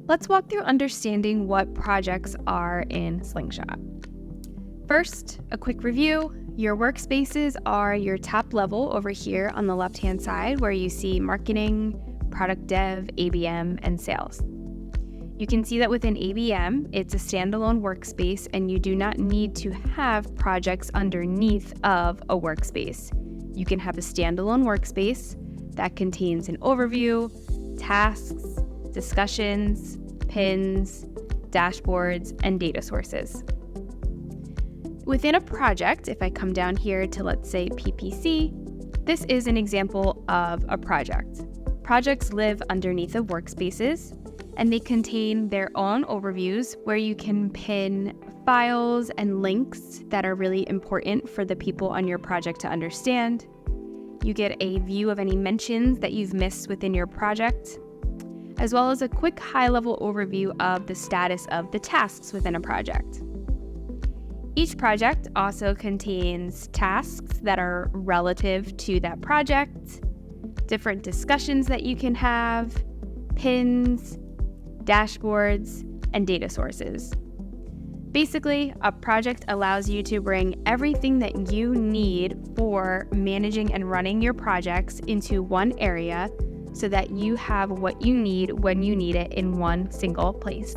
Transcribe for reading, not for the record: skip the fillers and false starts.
Let's walk through understanding what projects are in Slingshot. First, a quick review. Your workspaces are your top level over here on the left-hand side where you see marketing, product dev, ABM, and sales. You can see that within ABM, it's a standalone workspace and you do not need to have projects underneath of a workspace. You can have a standalone workspace that contains an overview, tasks, discussions, pins, dashboards, and data sources. Within a project, if I come down here to, let's say, PPC, this is an example of a project. Projects live underneath of workspaces, and they contain their own overviews where you can pin files and links that are really important for the people on your project to understand. You get a view of any mentions that you've missed within your project, as well as a quick high-level overview of the status of the tasks within a project. Each project also contains tasks that are relative to that project, different discussions that you can have, pins, dashboards, and data sources. Basically, a project allows you to bring everything that you need for managing and running your projects into one area so that you have what you need when you need it in one single place.